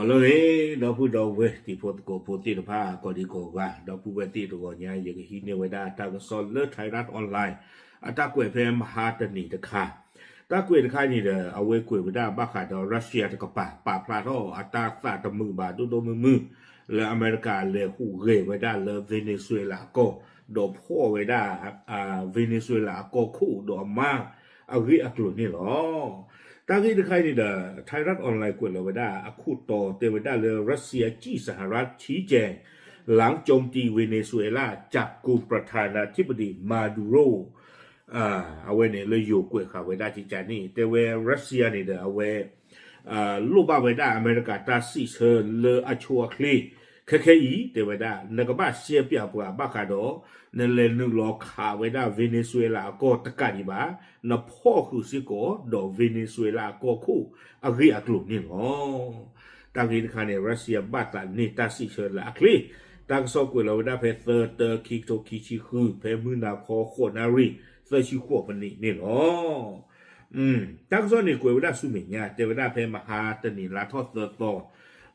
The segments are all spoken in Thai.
เลยเราพูดเราเว้ยที่พูดโกพูดที่ผ้าก็ดีกว่าเราพูดเวทีตัวเนี้ยอย่างที่เนี่ยเวลาตากสอนเลือดไทยรัฐออนไลน์อัตราเกวยเพมหาตนีตะค่ะตาเกวยตะค่ะนี่เด้อเอาไว้เกวยเวลาบ้าขาดรัสเซียตะกป่าพลาโตอัตราสาตมือบาดูมือแล้วอเมริกาเลยหูเกยเวลาเลยเวเนซุเอลาก็โดนพ่อเวลาเวเนซุเอลาก็คู่โดนมาเอาเรื่องอักลุ่นนี่หรอตาที่ใครนี่เด้อไทยรัฐออนไลน์กวดเราไว้ได้อคูดต่อเตไว้ได้เลยรัสเซียจี้สหรัฐชี้แจงหลังโจมตีเวเนซุเอลาจับกุมประธานาธิบดีมาดูโรเอาไว้เนี่ยเลยอยู่กวดข่าวไว้ได้จริงจังนี่แต่เวรัสเซียนี่เด้อเอาไว้ลูกบ้าไว้ได้อเมริกาตาซีเชิญเลยอชัวคลีแค่อีเตไว้ได้นักบ้าเสียเปียบว่าบ้าขาดอนั่นเลยนึกรอข่าวไว้ได้เวเนซุเอลาก็ตะการดีบ้านับพ่อคือสิโก้ดอกเวเนซุเอลาก็คู่อากีอักลุ่มนี่หรอตั้งที่ข้าเนี่ยรัสเซียบ้าตันนี่ตาสิเชิญละอักลีตั้งสกุลเราได้เพเตอร์คิกโตคิชิคือเพมือนาคอโคนารีเซชิโคปันนี่หรอตั้งส่วนนี่กุยได้สุมิญญาเทวดาเพมหาตนีลาทอสโต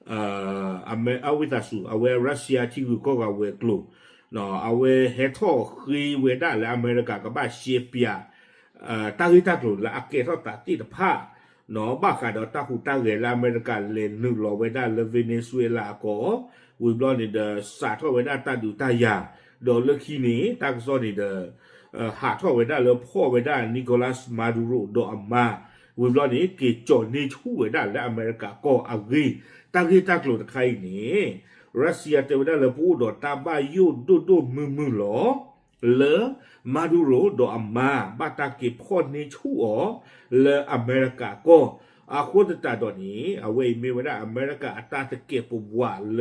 เอาวิตาสูเอาเวรัสเซียที่คือก็ว่าเวกลุ่มเนาะเอาเวเฮทอคือเวด้าและอเมริกาก็บ้าเชียเปียตาฮิตากลุ่มและอักเกทอตัดที่ตะผ้าเนาะบ้าขาดตาหูตาเกและอเมริกาเลนนึกรอเวด้าและเวเนซุเอลาก็วิบลอนี่เดสาทอเวด้าตาดูตายาโดนเลือกขี้นี้ตากซอนี่เดหาทอเวด้าแล้วพ่อเวด้านิโคลัสมาดูโรโดอามาวิบลอนี่เกิดจอนี่ชูเวด้าและอเมริกาก็อากีตากีตากลุ่มใครนี่รัสเซียเทวดาเลปูดอตาบายุดูมือหรอเลมาดูโรโดอามาบาตาเก็บพ่อในชูอ๋อเลอเมริกาก็อาโคตตาดอนี้เอาไว้มีเวลาอเมริกาตาตะเก็บปว่าเล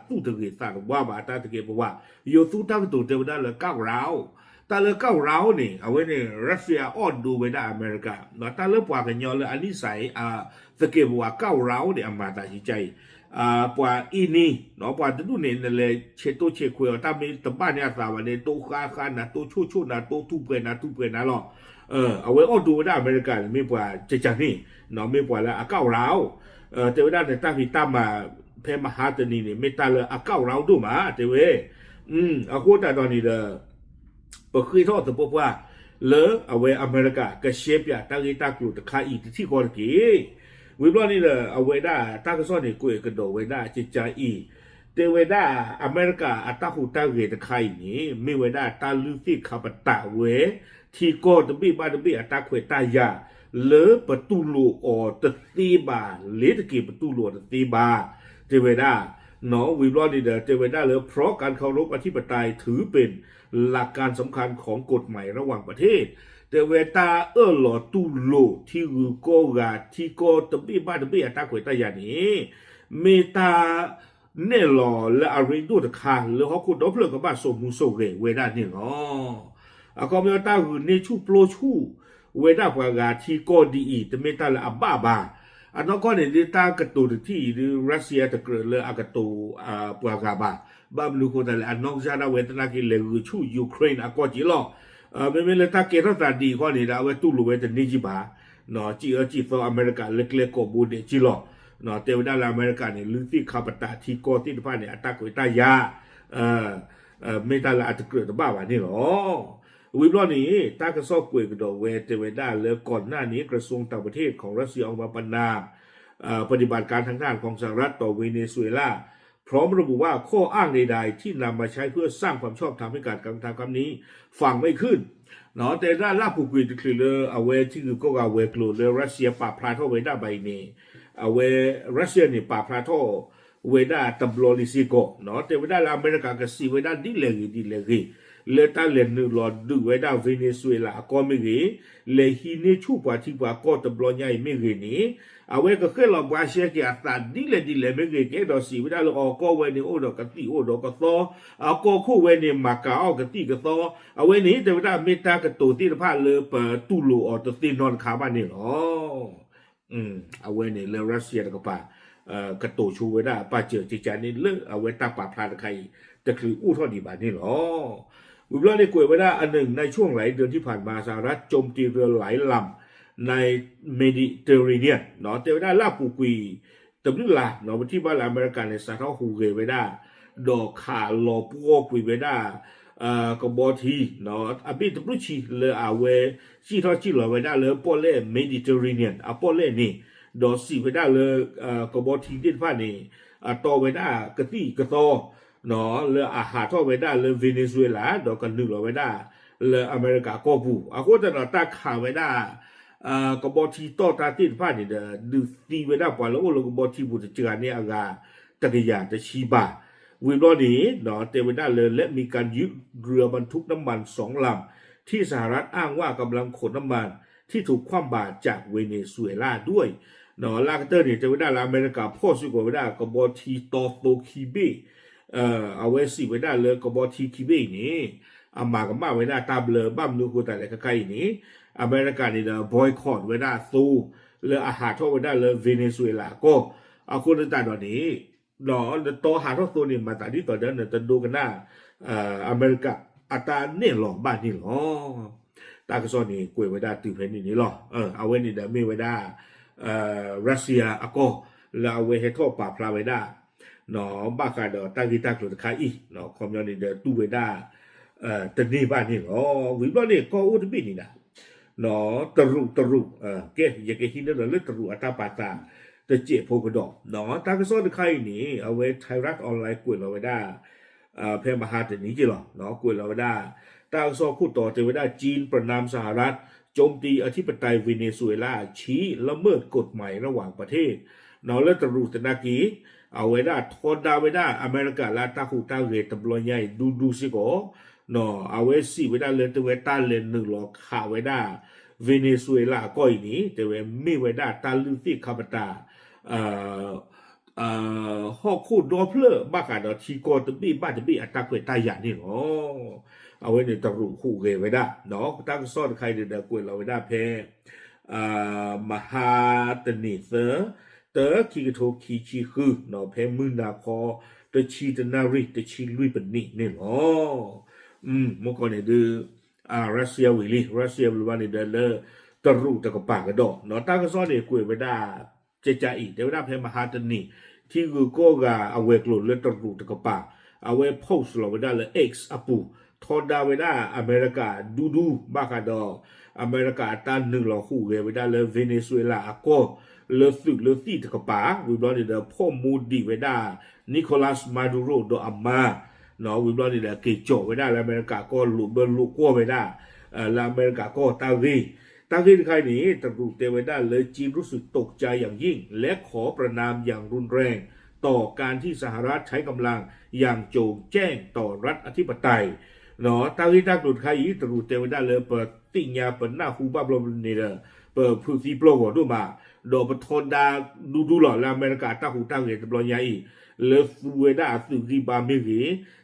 ตู้ตะเกียบสารว่าบาตาตะเก็บปว่าโยตู้ตั้งตัวเทวดาเลก้าวร้าวตาเลก้าวร้าวนี่เอาไว้เนี่ยรัสเซียอ้อนดูเวลาอเมริกาเนาะตาเลปว่ากันยอเลอันนี้ใส่ตะเก็บว่าก้าวร้าวเนี่ยอามาตาจิใจปว่าอีนี่เนาะปว่าดูเนี่ยนั่นเลยเชโตเชคุยตามีตบ้านเนี่ยสาวเนี่ยโตค้านะโตชูนะโตทุเปนะหรอเอาไว้อ้อนดูเวลาอเมริกาไม่ปว่าจะนี่เนาะไม่ปว่าแล้วก้าวร้าวแต่เวลาเนี่ยตั้งที่ตั้มมาเพมหาตนีเนี่ยไม่ตาเลยก้าวร้าวดูมาแต่เว้เอาโคตรตอนนี้เด้อปคือทอดสมบูรณ์ว่าเลเอาไว้อเมริกาก็เชฟยาตั้งที่ตั้งอยู่ตะคาอีที่ก่อนกี่วิบลอนี่เลยเอาไว้ได้ตั้งก็ซ่อนในกุยกระโดดไว้ได้จิตใจอีเตไว้ได้อเมริกาอัตราหูตั้งเวตะคานี้ไม่ไว้ได้ตาลูฟี่ขับตะเวที่ก่อนตะบี้บ้านตะบี้อัตราขวยตายาเลประตูลูออตะตีบาเลตะกี้ประตูลูตะตีบาเตไว้ได้เนาะวิบลอนี่เด้อเตไว้ได้เลยเพราะการเคารพอธิปไตยถือเป็นหลักการสำคัญของกฎหมายระหว่างประเทศแต่เวตาหลอตูโลที่รูโกกาที่โกตบีบ้าตบีอัตาขวยตายานี้เมตาเนลอและอาริดูตะคาหรือเขาคุณดอเพลกับบ้านโซมูโซเรเวดาเนี่ยเนาะก็เมตาหือเนชูโปรชูเวดาปากาที่โกดีอีแต่เมตาละอับบาบาอันนั้นก็เนี่ยตากระตูที่รัสเซียตะเกิดเลยอากาตูปากาบาบ้าบลูโคตาเลยอันนอกจากนั้นเวทนากิเลกุชูยูเครนอากอจิโลไม่เลยถ้าเกิดรัฐดีก็เนี่ยเราไว้ตู้รู้ไว้แต่นี่จีบาเนาะจีฟอเมริกาเล็กๆก็บูเดจิโลเนาะเทวดาอเมริกาเนี่ยลือที่ขับตาที่โกที่ผ่านเนี่ยอัตรากุยตายาไม่ตาละอัตเกิดบ้าวันนี่หรอวิบลอนี้ตากระสอบกุยกระโดดเวเทวดาเลยก่อนหน้านี้กระทรวงต่างประเทศของรัสเซียออกมาประณามปฏิบัติการทางด้านของสหรัฐต่อเวเนซุเอลาพร้อมระบุว่าข้ออ้างใดๆที่นำมาใช้เพื่อสร้างความชอบธรรมให้การกระทำคำนี้ฟังไม่ขึ้นเนาะแต่ด้านล่าผู้กุยตะคือเลยเอาไว้ที่คือก็เอาไว้กลุ่มเลยรัสเซียป่าพลาโตเวด้าใบนี้เอาไว้รัสเซียนี่ป่าพลาโตเวด้าตับโลลิซิโกเนาะแต่เวด้าอเมริกาก็สีเวด้าดิเลกีเลต้าเลนนึกรอดูเวด้าเวเนซุเอลาก็ไม่กี่เลฮีเนชูปาที่ว่าก็ตับโลใหญ่ไม่กี่นี้เอาไว้ก็เคยลองว่าเชียร์ที่อัตราดิเลไม่กี่แค่ดอสีเวด้าเราออกก็เวนี่โอดอกตีโอดอกก็ต่อเอาก็คู่เวนี่มากาเอากตีก็ต่อเอาไว้นี้แต่เวด้าเมตากระตูที่ผ้าเลยเปิดตู้โลออตตีนอนขาบ้านนี่หรอเอาไว้นี่เลรัสเซียก็ป่ากระตูชูเวด้าป้าเจอจิจานี่เลิกเอาไว้ตาป่าพลาดใครแต่คืออู้ทอดีบ้านนี่หรอวิบลาได้กวยไว้ได้อันหนึ่งในช่วงหลายเดือนที่ผ่านมาสหรัฐโจมตีเรือหลายลำในเมดิเตอร์เรเนียนเนาะแต่ว่าได้ลาปูกุย แต่นี่ล่ะเนาะที่บ้านอเมริกันในสาธารณหูเกไว้ได้ดอกขาลอปัวปุยไว้ได้ก็บอทีเนาะอภิตรุชีเลอาเวชีทอชีลอไว้ได้เลยปอเล่เมดิเตอร์เรเนียนปอเล่นี่ดอกสีไว้ได้เลยก็บอทีที่ฟ้านี่ต่อไว้ได้กะตี้กะตอเนาะเลยอาหารทอไว้ได้เลยเวเนซุเอลาดอกกันนึกลอไว้ได้เลยอเมริกาก็บูโคตรเนาะตาขาไว้ได้ก็บอทีต่อตาติดฟ้านี่เด้อดูตีไว้ได้ปอแล้วก็บอทีบุตรเจอเนี่ยอากาตะกยาจะชีบาวิบลอนี้เนาะเตไว้ได้เลยและมีการยึดเรือบรรทุกน้ำมัน2 ลำที่สหรัฐอ้างว่ากำลังขนน้ำมันที่ถูกคว่ำบาตรจากเวเนซุเอลาด้วยเนาะลากเตอร์เนี่ยเตไว้ได้อเมริกาพ่อสุกไว้ได้ก็บอทีตอโตคีเบเอาไว้สิไว้ได้เลยก็บอทีคีเบนี่อามากับมาไว้ได้ตาเบลอบ้ามนูกูแต่ละใกล้ๆนี้อเมริกานี่เนาะบอยคอตไว้ได้สู้เลยอาหารทั่วไว้ได้เลยเวเนซุเอลาก็เอาคนต่างๆตอนนี้เนาะต่อหาทั่วตัวนี่มาแต่ที่ต่อเดินเนี่ยจะดูกันหน้าอเมริกาอัตราเนี่ยหลอกบ้านนี่หรอตากระสอนนี่กวยไว้ได้ตื่นเพนนี่หรอเอาไว้นี่เดี๋ยวมีไว้ได้รัสเซียอ่ะก็แล้วเอาไว้ให้ทั่วป่าพลาไว้ได้เนาะบ้ากันเดี๋ยวตั้งที่ตั้งตัวตะไคร้อีเนาะคอมยอนนี่เดี๋ยวตู้ไว้ได้ตอนนี้บ้านนี่หรอวิบลอนี่ก็อุดบินี่นะเนาะตรุเกยยังเกยหินเรื่องตรุอัตราปาตาแต่เจ็บพกดอกเนาะตากระสอนตะไคร้นี่เอาไว้ไทยรัฐออนไลน์กวยเราไว้ได้เพมหาแต่นี้จีหรอเนาะกวยเราไว้ได้ตากระสอนคู่ต่อเจไว้ได้จีนประนามสหรัฐโจมตีอธิปไตยเวเนซุเอลาชี้ละเมิดกฎหมายระหว่างประเทศเนาะแล้วตรุตนากีเอาไว้ได้ทอนดาไว้ได้อเมริกาลาตาหูตาเรตบลอยใหญ่ดูสิโกเนาะเอาไว้สิไว้ได้เลยตัวเวตาเลน1 หลอกข่าวไว้ได้เวเนซุเอลาก็อีนี้แต่เวมีไว้ได้ตาลือที่คาบตาฮอกคูดอเพลบ้ากันเนาะทีโกตบีบ้าตบีอัตตาเกตายานี่เนาะเอาไว้ในตรุคู่เกไว้ได้เนาะตั้งซ่อนใครเดี๋ยวกวยเราไว้ได้เพมหาตนิเซเตอคีกโทคีชีคือเนาะเพมือนาคอตชีตนาริตชีลุยปนินี่เนาะเมื่อก่อนเนี่ยดูรัสเซียวิลีรัสเซียวิลวันเนี่ยเดินเลยตรุตะกปากกระดอกเนาะตั้งซ่อนเนี่ยกวยไว้ได้เจจาอีเดี๋ยวได้เพมหาตนิที่กูก็กาเอาไว้กลุ่นเลยตรุตะกปากเอาไว้โพสต์เราไว้ได้เลย X อปูทอดาไว้ได้อเมริกาดูบ้ากันดออเมริกาตัน1 หลอกคู่เกไว้ได้เลยเวเนซุเอลาก็เลือสึกเลือซี่ตะกปาวิบลอนี่เดอพ่อมูดีไว้ได้นิโคลัสมาดูโรโดอามาเนาะวิบลอนี่เดอเกจโจไว้ได้แล้วอเมริกาก็ลุเบอร์ลุกัวไว้ได้แล้วอเมริกาก็ตาวีใครนี้ตรุเตไว้ได้เลยจีนรู้สึกตกใจอย่างยิ่งและขอประนามอย่างรุนแรงต่อการที่สหรัฐใช้กำลังอย่างโจงแจ้งต่อรัฐอธิปไตยเนาะตาที่ตักดุดใครอีตรุเตไว้ได้เลยเปิดติ่งยาเปิดหน้าคูบ้าบลมนี่เด้อเปิดผู้ที่โปรก็ดูมาโดปทนดาดูหล่อแล้วอเมริกาตาหูตาเกตบลอยใหญ่เลฟูเวดาสุกีบาเมกี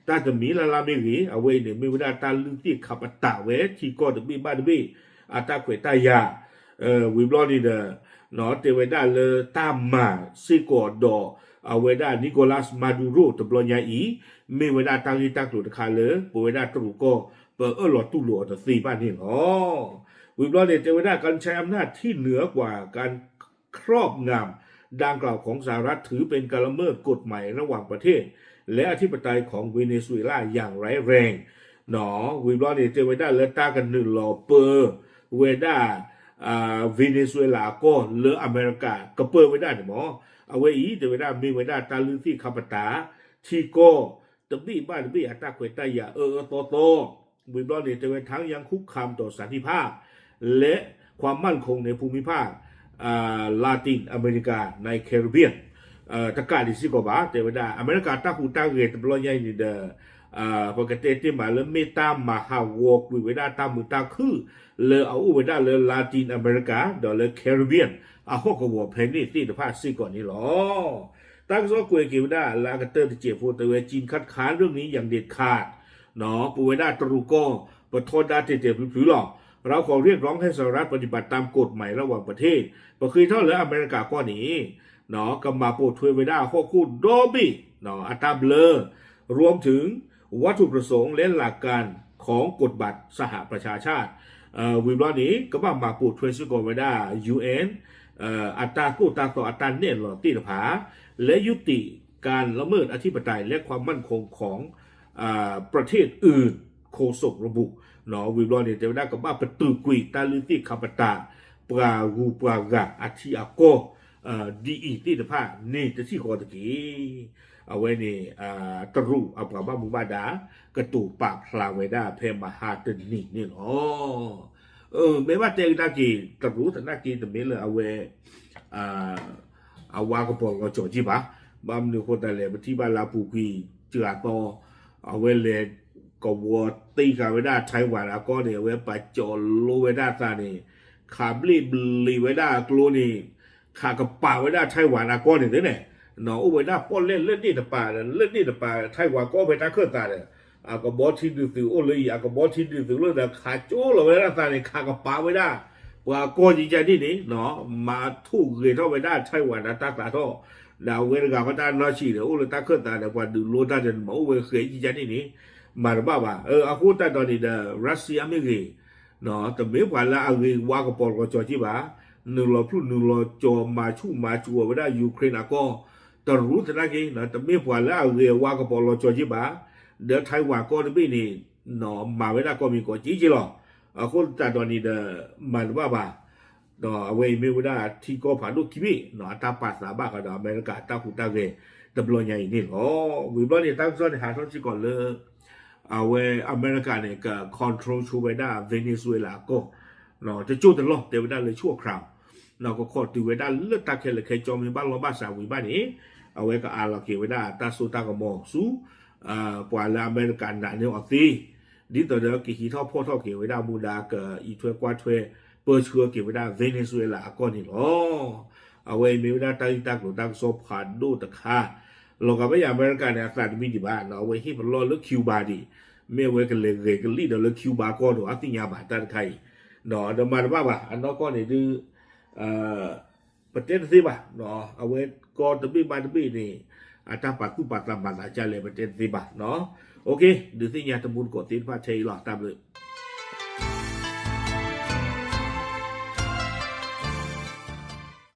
ตาจะมีลาเมกีเอาไว้เนี่ยมีเวดาตาลึกที่ขับตาเวที่ก็ตบีบ้าตบีอาตาเกตายาวิบลอนี่เด้อเนาะเตไว้ได้เลยตามมาซิโกดอเอาไว้ได้นิโคลัสมาดูโรตบลอยใหญ่มีเวลาตั้งที่ตั้งตัวคาเลยปเวลาตรุก็เปิดหลอดตู้หลอดสี่บ้านนี่อ๋อวิบลอเนี่ยจะเวลาการใช้อำนาจที่เหนือกว่าการครอบงำดังกล่าวของสหรัฐถือเป็นการละเมิดกฎหมายระหว่างประเทศและอธิปไตยของเวเนซุเอลาอย่างร้ายแรงหนอวิบลอเนี่ยจะเวลาเลต้ากัน1 หลอเปอร์เวลาเวเนซุเอลาก็เลออเมริกาก็เปิดไว้ได้หมอเอาไว้อีแต่เวลามีไว้ได้ตาลือที่คาปตาที่ก็ตบีบ้านตบีอัตราเกตายาโตวิบลอนี่จะเป็นทั้งยังคุกคามต่อสันติภาพและความมั่นคงในภูมิภาคลาตินอเมริกาในแคริบเบียนตะการดิซิโกบาแต่เวลาอเมริกาตาหูตาเกตบลอยใหญ่นี่เด้อปกติที่มาแล้วเมตามมาฮาวอกวิเวดาตามือตาคือเลเอาอุเวดาเลลาตินอเมริกาดอเลแคริบเบียนอาฮอกวัวเพนนี่ที่ตะพาซิก่อนนี่หรอตั้งซอกวยกิวดาลากาเตอร์ที่เจ็บโฟตเวจีนคัดค้านเรื่องนี้อย่างเด็ดขาดเนาะปูเวดาตรูโกปะโทษดาเจ็บผิวหรอเราขอเรียกร้องให้สหรัฐปฏิบัติตามกฎหมายระหว่างประเทศปะคือเท่าเหลืออเมริกาก้อนนี้เนาะกำมาโปรดทวยเวดาข้อคู่โดบี้เนาะอัตราเบลอรวมถึงวัตถุประสงค์และหลักการของกฎบัตรสหประชาชาติวิบลอนี้ก็มาโปรดทวยซิโกเวดา UN อัตรากู้ตาต่ออัตราเนี่ยหลอตีนผาและยุติการละเมิดอธิปไตยและความมั่นคงของประเทศอื่นโฆษกระบุเนาะวิบลอนเนี่ยจะได้กับว่าประตูกุยตาลุติคาปตาปรากูปรากาอาทิอาโกดีอีตีนผานี่จะที่ขอตะกี้เอาไว้นี่ตรุเอาปราบ้ามุบาดากระตูปากพลาเวดาเพมหาตนี่นี่เนาะไม่ว่าเจอตะกี้ตรุแต่ตะกี้แต่ไม่เลยเอาไว้เอาวากระปองก็จอจีบะบ้ามนี่คนแต่เลยที่บ้านลาปูกีเจือต่อเอาไว้เลยก็วัวตีกันไว้ได้ไต้หวันก็เนี่ยไว้ไปจอโลไว้ได้ซานี่ขาบลีไว้ได้กลัวนี่ขากระป๋าไว้ได้ไต้หวันก็เนี่ยเนี่ยเนาะไว้ได้ป้อนเล่นนี่แต่ป่าเล่นนี่แต่ป่าไต้หวันก็ไปตาเคลื่อนตาเนี่ยก็บอที่ดูสิโอ้เลยก็บอที่ดูสิเรื่องแต่ขาโจ้เราไว้ได้ซานี่ขากระป๋าไว้ได้ว่าก็จริงใจที่นี่เนาะมาถูกเกยเท่าไปได้ไต้หวันตาตาท่อดาวเวรกาก็ได้น่าชีเดี๋ยวโอ้เลยตาเคลื่อนตาเดี๋ยวว่าดูโลดาจะมาโอ้เวเคยจริงใจที่นี่มาบ้าบ่าอากูตัดตอนนี้เดรัสเซียไม่เกยเนาะแต่ไม่ว่าละเอาเกยว่ากับปอลก็จอจีบ่าหนึ่งเราพูดหนึ่งเราจอมาชูมาจัวไว้ได้ยูเครนก็แต่รู้แต่ละเกยเนาะแต่ไม่ว่าละเอาเกยว่ากับปอลก็จอจีบ่าเดี๋ยวไต้หวันก็ไม่นี่เนาะมาไว้ได้ก็มีก็จีหรออากูตัดตอนนี้เดมันบ้าบ่าเนาะเอาไว้ไม่ได้ที่ก็ผ่านลูกคิมิเนาะตาปัสสาวะกับอเมริกาตาหูตาเกยแต่บลอยใหญ่นี่อ๋อวิบลอนี่ตั้งซ้อนหาซ้อนจีก่อนเลยเอาไว้อเมริกาเนี่ยก็คอนโทรลชูไว้ได้เวเนซุเอลาก็เนาะจะจูดตลอดเดี๋ยวได้เลยชั่วคราวเนาะก็ขอดูไว้ได้เลือดตาเคลเคยจอมบ้านล้อบ้านสาววิบ้านนี้เอาไว้ก็อาลาเกไว้ได้ตาสูตาก็มองสู้ปว่าละอเมริกันด่านเนี่ยออกตีดิตัวเดียวกี่ท่อพ่อท่อเกไว้ได้มูดาก็อีถ้วยกว่าถ้วยเปิดเชื้อเกไว้ได้เวเนซุเอลาก็นี่หรอเอาไว้มีไว้ได้ตาตาหลุดตาโซผ่านดูตะคาเราก็ไม่อยากอเมริกันเนี่ยสัตว์มีดีบ้านเนาะเอาไว้ที่มันรอเลือกคิวบาดีไม่ไว้กันเลยกันลีเดี๋ยวเลือกคิวบาก็ถูกอัติยาบาตันไข่เนาะเดี๋ยวมาบ้าอันนั้นก็เนี่ยดูประเทศสิบ้าเนาะเอาไว้ก็ตบีบาตบีนี่อาจารย์ปัดกู้ปัดตามบัตรอาจารย์เลยประเทศสิบ้าเนาะโอเคดูสิยาตะบุญกดตีนพาชัยหลอดตามเลย